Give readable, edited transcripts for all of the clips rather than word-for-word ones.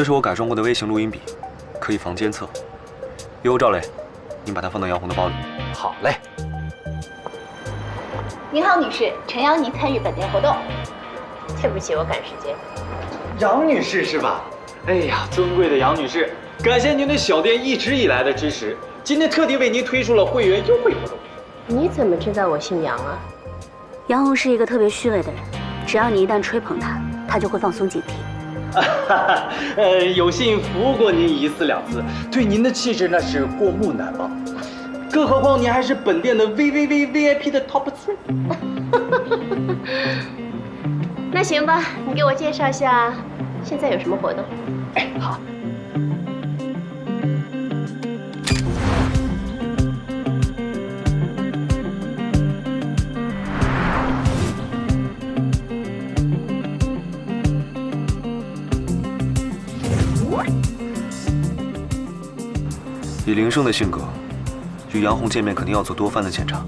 这是我改装过的微型录音笔，可以防监测。由赵磊，您把它放到杨红的包里。好嘞。您好，女士，诚邀您参与本店活动。对不起，我赶时间。杨女士是吧？哎呀，尊贵的杨女士，感谢您对小店一直以来的支持。今天特地为您推出了会员优惠活动。你怎么知道我姓杨啊？杨红是一个特别虚伪的人，只要你一旦吹捧他，他就会放松警惕。有幸服务过您1次2次，对您的气质那是过目难忘。更何况您还是本店的 VIP 的 Top 3。那行吧，你给我介绍一下，现在有什么活动？哎，好。以林胜的性格，与杨红见面肯定要做多番的检查。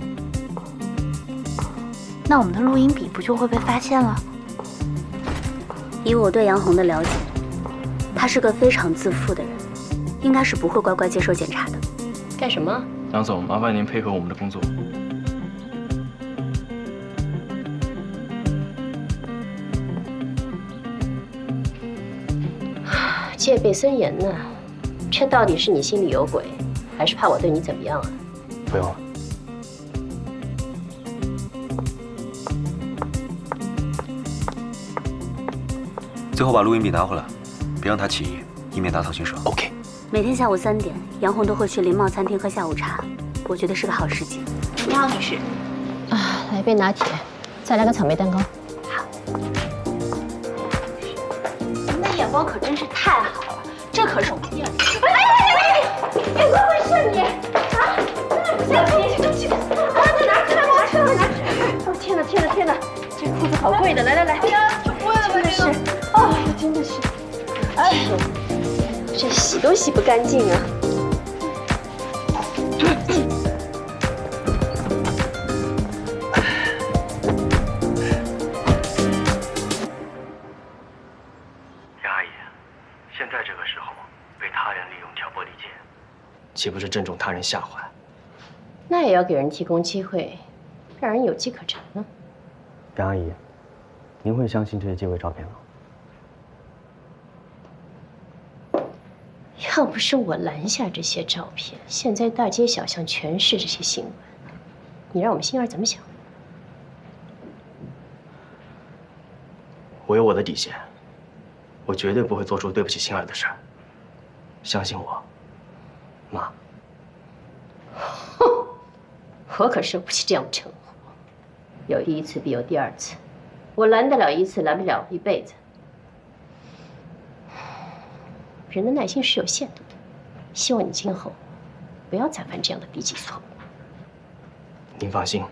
那我们的录音笔不就会被发现了？以我对杨红的了解，他是个非常自负的人，应该是不会乖乖接受检查的。干什么？杨总，麻烦您配合我们的工作。戒备森严呢，这到底是你心里有鬼，还是怕我对你怎么样啊？不用了。最后把录音笔拿回来，别让他起疑，以免打草惊蛇。OK。每天下午3点，杨红都会去林茂餐厅喝下午茶，我觉得是个好时机。你好，女士。啊，来杯拿铁，再来个草莓蛋糕。好。您的眼光可真是太好了，这可是我们店里。你怎么回事你？啊？你啊，在哪儿？哦，天哪，这裤子好贵的，来。哎呀，这贵了吧？真的是，哦，真的是，哎呦，这洗都洗不干净啊。杨阿姨，现在这个时候被他人利用挑拨离间，岂不是正中他人下怀？那也要给人提供机会，让人有机可乘呢。杨阿姨，您会相信这些机会照片吗？要不是我拦下这些照片，现在大街小巷全是这些新闻，你让我们星儿怎么想？我有我的底线，我绝对不会做出对不起星儿的事儿。相信我，妈。哼，我可受不起这样的称呼。有第一次必有第二次，我拦得了一次，拦不了一辈子。人的耐心是有限度的，希望你今后不要再犯这样的低级错误。您放心，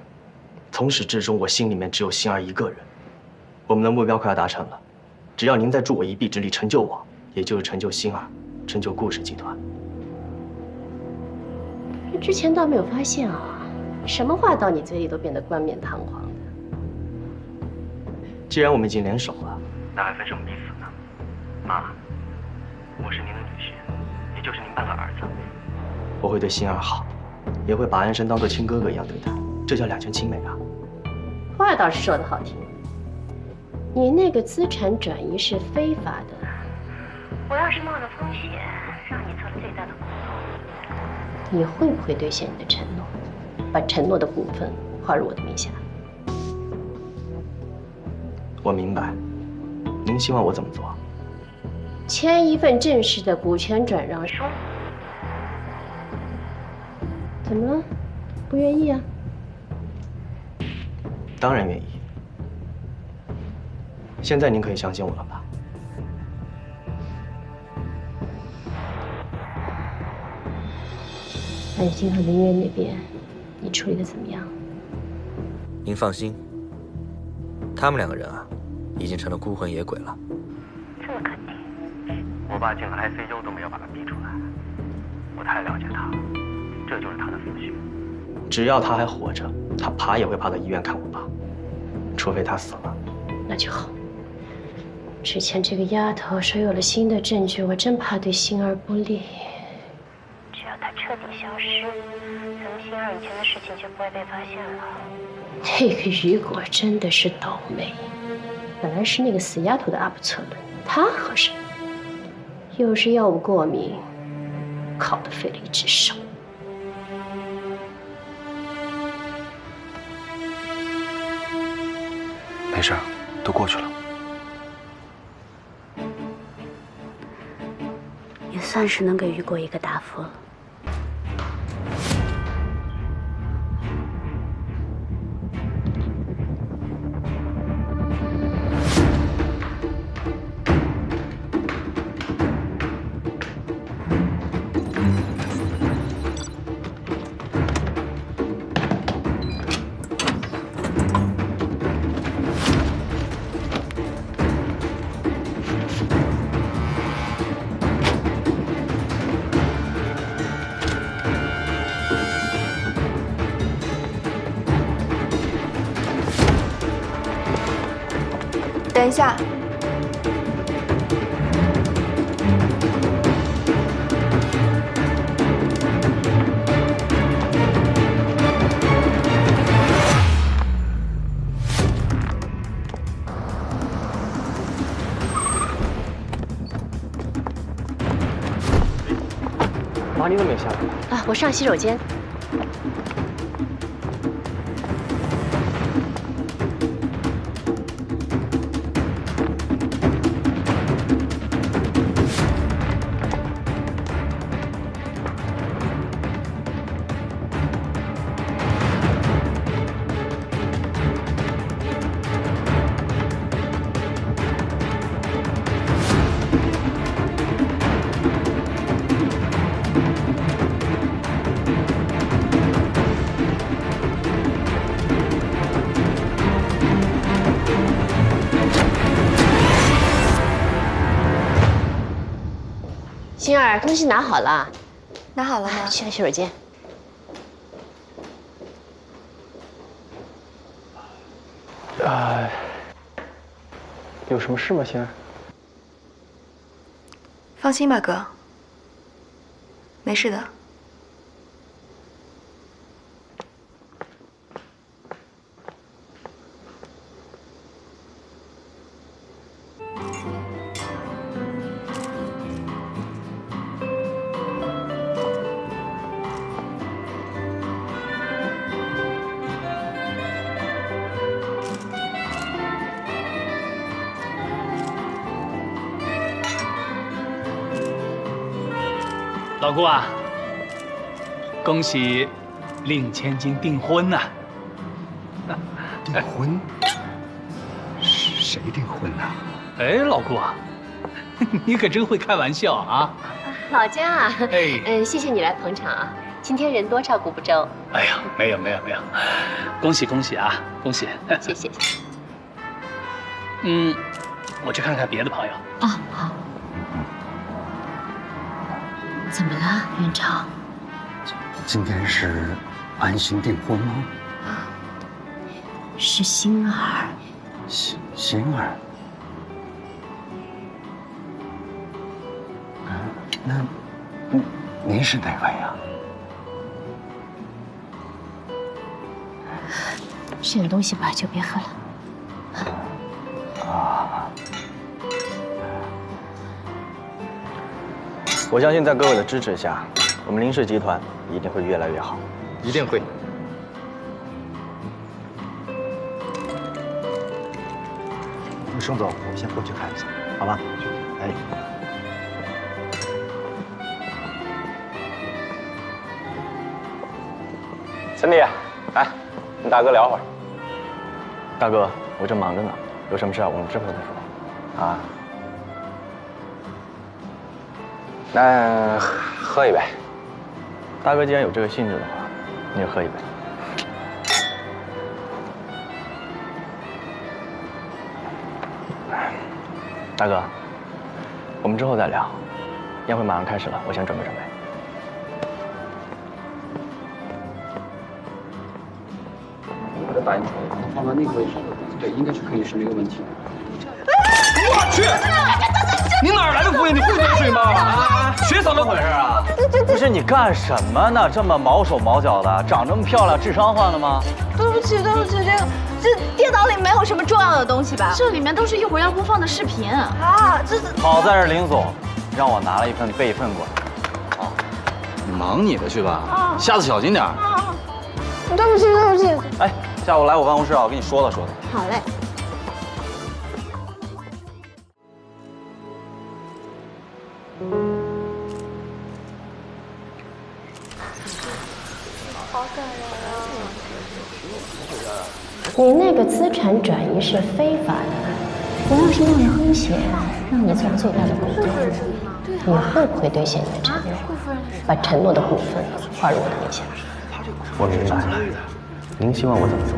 从始至终我心里面只有星儿一个人。我们的目标快要达成了，只要您再助我一臂之力，成就我，也就是成就星儿，成就顾氏集团。之前倒没有发现啊，什么话到你嘴里都变得冠冕堂皇的。既然我们已经联手了，那还分什么彼此呢？妈，我是您的女婿，也就是您半个儿子。我会对星儿好，也会把安生当做亲哥哥一样对待，这叫两全其美啊。话倒是说得好听，你那个资产转移是非法的。我要是冒了风险，让你做了最大的股东，你会不会兑现你的承诺，把承诺的股份划入我的名下？我明白，您希望我怎么做？签一份正式的股权转让书。怎么了？不愿意啊？当然愿意。现在您可以相信我了吧？那你今后林渊那边，你处理的怎么样？您放心，他们2个人啊，已经成了孤魂野鬼了。这么肯定？我爸进了 ICU 都没有把他逼出来，我太了解他了，这就是他的思绪。只要他还活着，他爬也会爬到医院看我爸，除非他死了。那就好。之前这个丫头说有了新的证据，我真怕对星儿不利。只要她彻底消失，咱们星儿以前的事情就不会被发现了。这个雨果真的是倒霉，本来是那个死丫头的阿不策伦，她合上，又是药物过敏，考得费了一只手。没事，都过去了。也算是能给雨果一个答复了。等一下，妈，你怎么也下来了？啊，我上洗手间。星儿，东西拿好了，拿好了吗？去洗手间。有什么事吗，星儿？放心吧，哥，没事的。老姑啊，恭喜令千金订婚呐！订婚？谁订婚呐？哎，老姑啊，你可真会开玩笑啊！老姜啊，哎，谢谢你来捧场啊，今天人多照顾不周。哎呀，没有，恭喜恭喜啊，恭喜！谢谢。我去看看别的朋友。啊，好。怎么了，元朝？今天是安心订婚吗？是星儿。星儿。那您是哪位呀？吃点东西吧，酒别喝了。我相信在各位的支持下，我们林氏集团一定会越来越好。一定会。盛总，我们先过去看一下，好吧？哎。森弟，来，跟大哥聊会儿。大哥，我正忙着呢，有什么事我们之后再说。啊。那喝一杯。大哥既然有这个兴致的话，你就喝一杯。大哥，我们之后再聊。宴会马上开始了，我先准备准备。我的把你放到那个位置，对，应该是可以，是没有问题的。我去！去！你哪来的敷衍？你会端水吗？学怎么回事啊？不是你干什么呢？这么毛手毛脚的，长这么漂亮，智商换了吗？对不起，这电脑里没有什么重要的东西吧？这里面都是一会儿要播放的视频啊！这是好在是林总让我拿了一份备份过来。哦，你忙你的去吧，下次小心点。对不起。哎，下午来我办公室啊，我跟你说道。好嘞。好感人啊！你那个资产转移是非法的，我要是冒着风险让你做最大的股东，你会不会兑现你的承诺？把承诺的股份划入我的名下？我明白了，您希望我怎么做？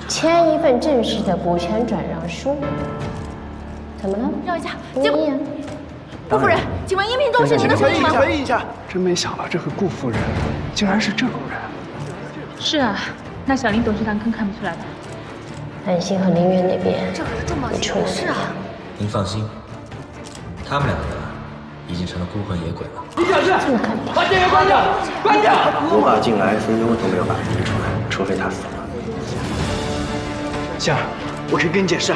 签一份正式的股权转让书。怎么了？让一下，顾夫人，请问音频中是您的声音吗？回忆一下，真没想到这个顾夫人竟然是这种人。是啊，那小林董事长更看不出来吧？安心和林渊那边，这可是重磅你处理是啊。您放心，他们两个人已经成了孤魂野鬼了。你小心，把电源关掉，关掉！无法进来，CEO 都没有把他逼出来，除非他死了。杏儿，我可以跟你解释。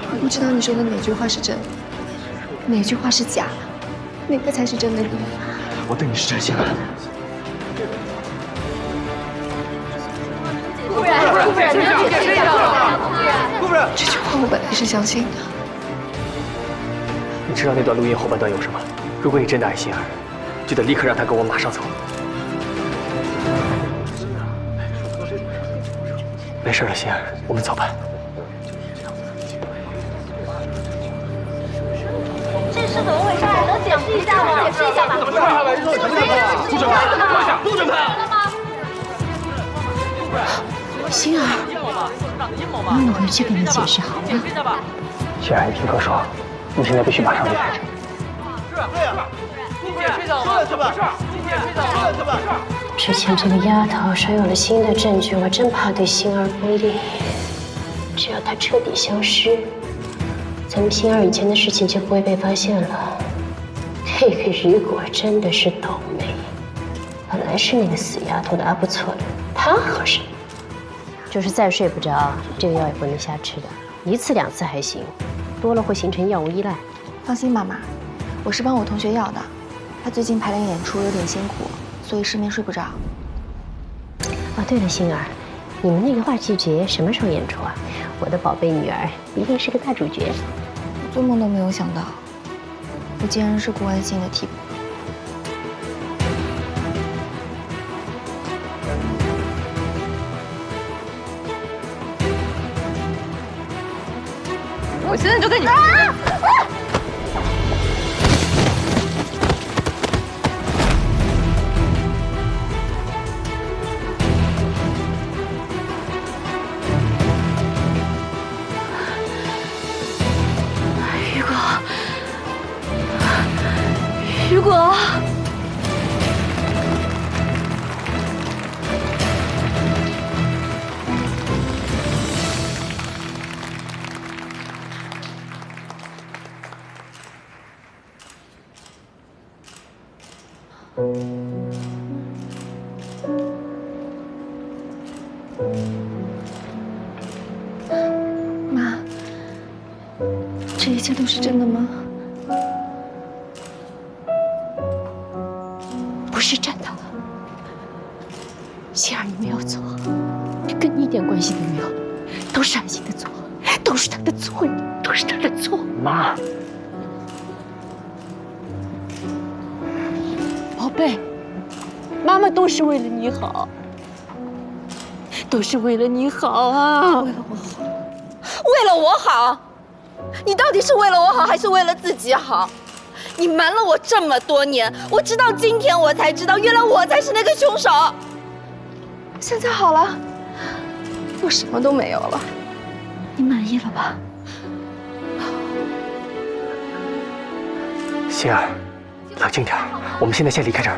我不知道你说的哪句话是真，哪句话是假，哪个才是真的你？我对你是真心的。顾夫人，你要解释一下。顾夫人，这句话我本来是相信的。你知道那段录音后半段有什么？如果你真的爱心儿，就得立刻让他跟我马上走。没事了，心儿，我们走吧。这是怎么回事？能解释一下吗？解释一下吧。怎么下来？怎么不准拍？不准拍！心儿，让我回去给你解释好吗？心儿，你听哥说，你现在必须马上离开这。之前这个丫头说有了新的证据，我真怕对心儿不利。只要她彻底消失，咱们心儿以前的事情就不会被发现了。这个雨果真的是倒霉，本来是那个死丫头的阿不错的，她合适。就是再睡不着，这个药也不能瞎吃的，1次2次还行，多了会形成药物依赖。放心，妈妈，我是帮我同学要的，他最近排练演出有点辛苦，所以失眠睡不着。哦，对了，心儿，你们那个话剧节什么时候演出啊？我的宝贝女儿一定是个大主角。我做梦都没有想到，我竟然是顾安心的替补。我现在就跟你。雨果，妈，这一切都是真的吗？不是真的，心儿，你没有错，跟你一点关系都没有，都是安心的错，都是他的错，都是他的错。妈，宝贝，妈妈都是为了你好，都是为了你好啊！为了我好，为了我好，你到底是为了我好，还是为了自己好？你瞒了我这么多年，我直到今天我才知道，原来我才是那个凶手。现在好了，我什么都没有了，你满意了吧？心儿，冷静点，我们现在先离开这儿。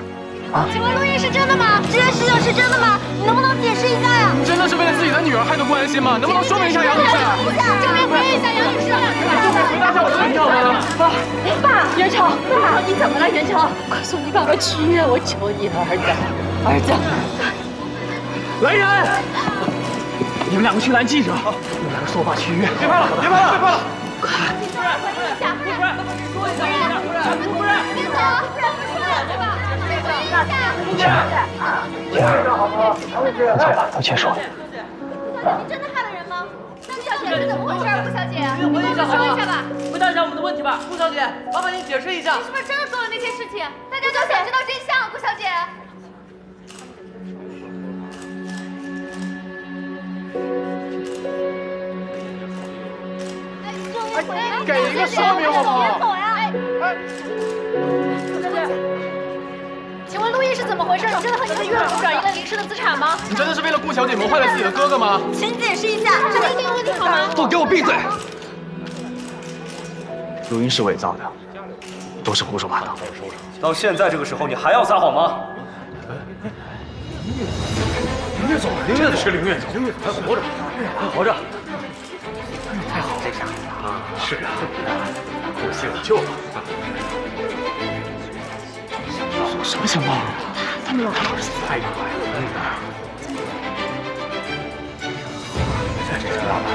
请问录音是真的吗？这件事情是真的吗？你能不能解释一下呀？你真的是为了自己的女儿害得顾安心吗？能不能说明一下，杨女士？正面回应一下，杨女士。就可以回答一下我的问题好吗？爸，元朝，爸，你怎么了？元朝，快送你爸爸去医院，我求你了，儿子。来人！你们两个去拦记者，你们两个送我爸去医院。别拍了，别拍了，别拍了！快！回应一下，夫人，说一下，夫人，别走，夫人，说两句吧，回应一下。都结束了。你真的害了人吗？顾小姐，是怎么回事？顾小姐，你跟我们说一下吧。回答一下我们的问题吧，顾小姐，麻烦您解释一下。你是不是真的做了那些事情？大家都想知道真相，顾小姐。给一个说明好不好？别走呀！顾小姐，请问陆毅是怎么回事？你真的和你的岳父转移了林氏的资产吗？你真的是为了顾小姐谋害了自己的哥哥吗？请解释一下，这个一定有问题好吗？都给我闭嘴！录音是伪造的，都是胡说八道。到现在这个时候，你还要撒谎吗？林月走了，林月是个林月走，林月还活着，还活着。太好了，这下啊，是啊，不幸救了。什么情况？他们老是太快了。这是老板。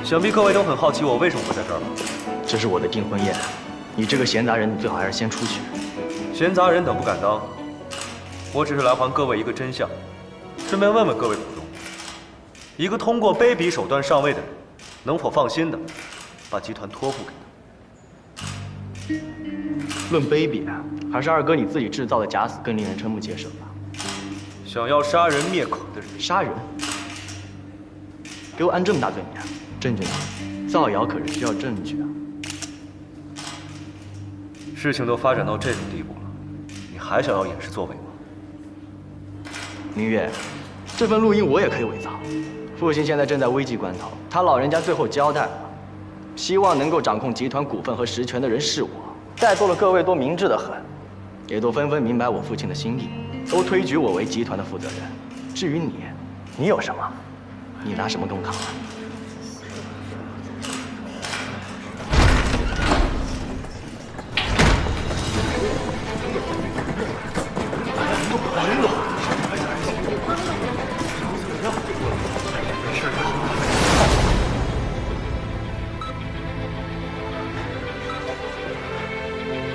想必各位都很好奇我为什么会在这儿吧？这是我的订婚宴，你这个闲杂人，你最好还是先出去。闲杂人等不敢当，我只是来还各位一个真相，顺便问问各位股东，一个通过卑鄙手段上位的人，能否放心的把集团托付给他？论卑鄙啊，还是二哥你自己制造的假死更令人瞠目结舌吧。想要杀人灭口的人，杀人？给我安这么大罪名啊！证据呢？造谣可是需要证据啊！事情都发展到这种地步了，你还想要掩饰作为吗？明月，这份录音我也可以伪造。父亲现在正在危急关头，他老人家最后交代了，希望能够掌控集团股份和实权的人是我。在座的各位都明智得很，也都纷纷明白我父亲的心意，都推举我为集团的负责人。至于你，你有什么？你拿什么跟我抗衡？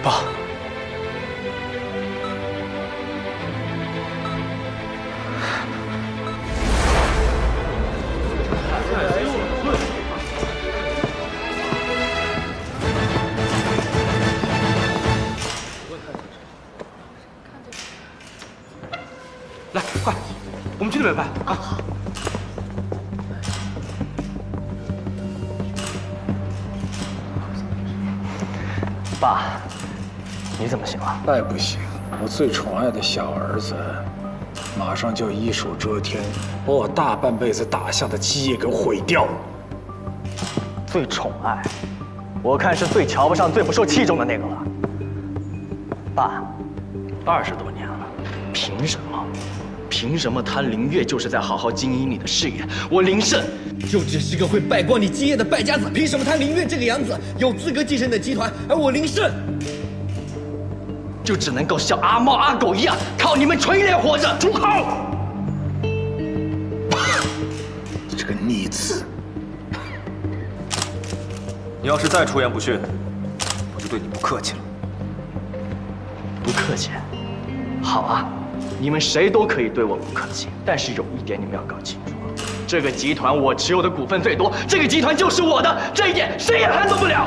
爸，来，快，我们去那边拍啊！爸，你怎么行了？那也不行，我最宠爱的小儿子，马上就一手遮天，把我大半辈子打下的基业给毁掉了。最宠爱，我看是最瞧不上、最不受器重的那个了。爸，20多年了，凭什么？凭什么他林月就是在好好经营你的事业，我林胜就只是个会败光你基业的败家子？凭什么他林月这个养子有资格继承你的集团，而我林胜就只能够像阿猫阿狗一样靠你们垂帘活着？住口！你这个逆子！你要是再出言不逊，我就对你不客气了。不客气？好啊。你们谁都可以对我不客气，但是有一点你们要搞清楚，这个集团我持有的股份最多，这个集团就是我的，这一点谁也撼动不了。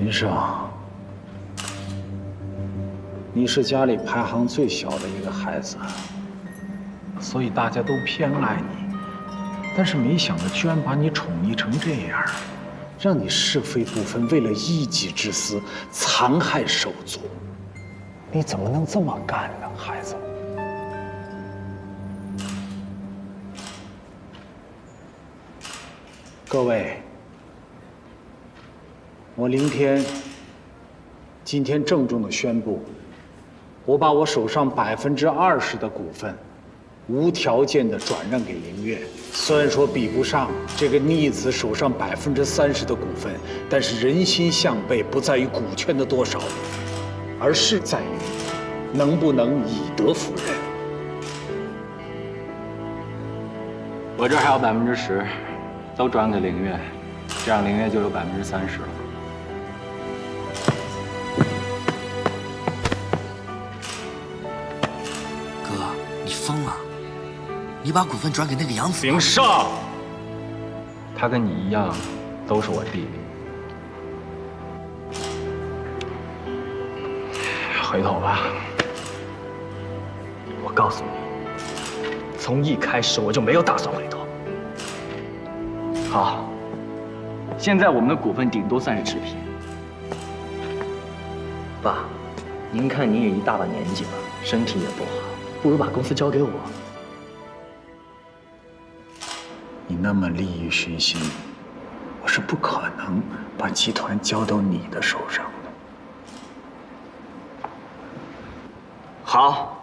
林胜，你是家里排行最小的一个孩子，所以大家都偏爱你，但是没想到居然把你宠溺成这样，让你是非不分，为了一己之私残害手足。你怎么能这么干呢，孩子？各位，我林天今天郑重地宣布，我把我手上20%的股份无条件地转让给林月。虽然说比不上这个逆子手上30%的股份，但是人心向背不在于股权的多少，而是在于能不能以德服人。我这还有10%，都转给林月，这样林月就有30%了。哥，你疯了！你把股份转给那个杨子？林少，他跟你一样，都是我弟弟。回头吧。我告诉你，从一开始我就没有打算回头。好，现在我们的股份顶多算是持平。爸，您看您也一大把年纪了，身体也不好，不如把公司交给我。你那么利欲熏心，我是不可能把集团交到你的手上的。好，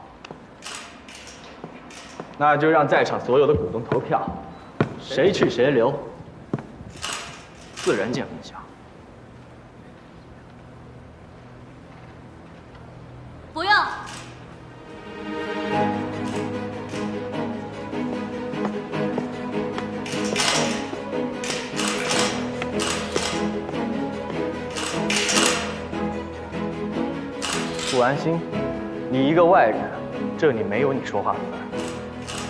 那就让在场所有的股东投票，谁去谁留，自然见分晓。不用。不安心，你一个外人，这里没有你说话的份。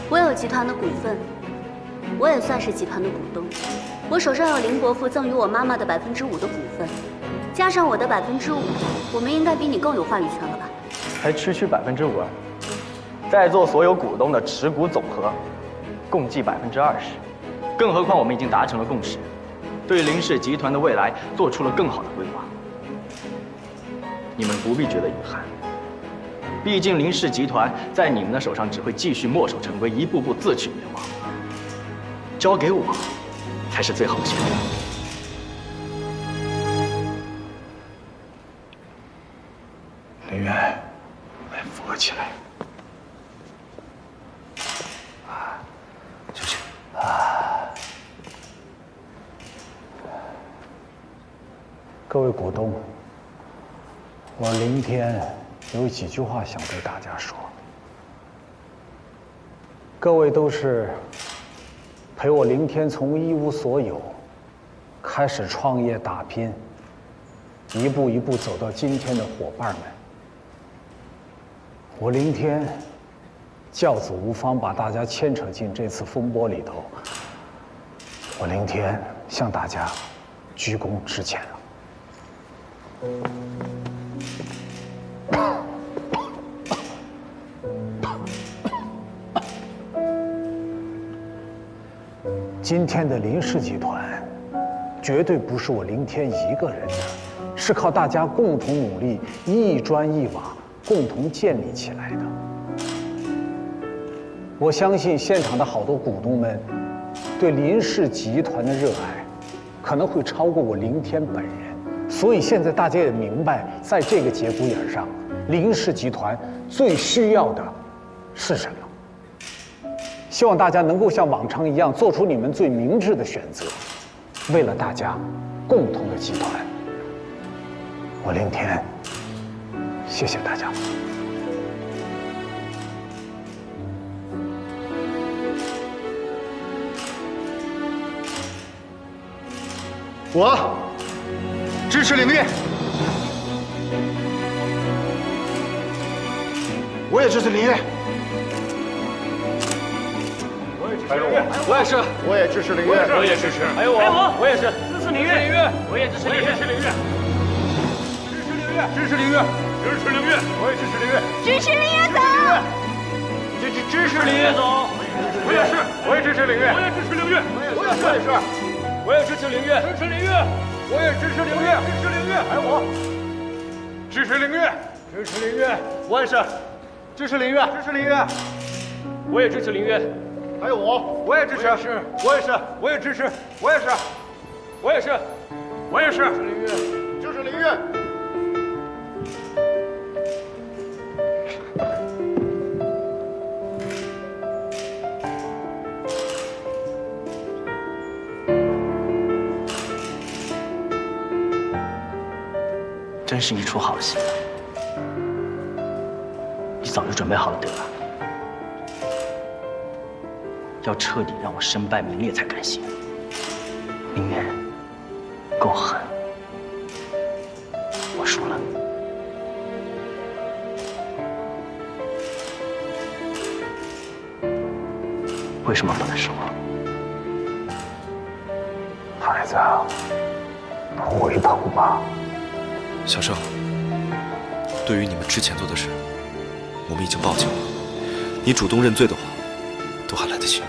我有集团的股份，我也算是集团的股东。我手上有林伯父赠予我妈妈的5%的股份，加上我的5%，我们应该比你更有话语权了吧？才区5%，在座所有股东的持股总和，共计20%。更何况我们已经达成了共识，对林氏集团的未来做出了更好的规划。你们不必觉得遗憾，毕竟林氏集团在你们的手上只会继续墨守成规，一步步自取灭亡。交给我，才是最好的选择。林渊，来扶我起来。出去。各位股东，我林天有几句话想对大家说。各位都是陪我林天从一无所有开始创业打拼，一步一步走到今天的伙伴们。我林天教子无方，把大家牵扯进这次风波里头。我林天向大家鞠躬致歉了。今天的林氏集团，绝对不是我林天一个人的，是靠大家共同努力，一砖一瓦共同建立起来的。我相信现场的好多股东们，对林氏集团的热爱，可能会超过我林天本人。所以现在大家也明白，在这个节骨眼上，林氏集团最需要的是什么。希望大家能够像往常一样，做出你们最明智的选择，为了大家共同的集团。我林天，谢谢大家。我支持林月，我也支持林月。还有我也是，我也支持林月，我也支持。还有我也是支持林月，我也支持林月，支持林月，支持林月，支持林月，我也支持林月，支持林月总，支持林月总，我也是，我也支持林月，我也支持林月，我也是，我也支持林月，支持林月，我也支持林月，支持林月，还有我，支持林月，支持林月，我也是，支持林月，支持林月，我也支持林月。还有我也支持，我也是，我也支持，我也是，我也是，我也是，支持林月。真是一出好戏。你早就准备好了对吧？要彻底让我身败名裂才甘心。林月，够狠！我输了。为什么不能是我？孩子，回头吧。小盛，对于你们之前做的事，我们已经报警了。你主动认罪的话，都还来得及。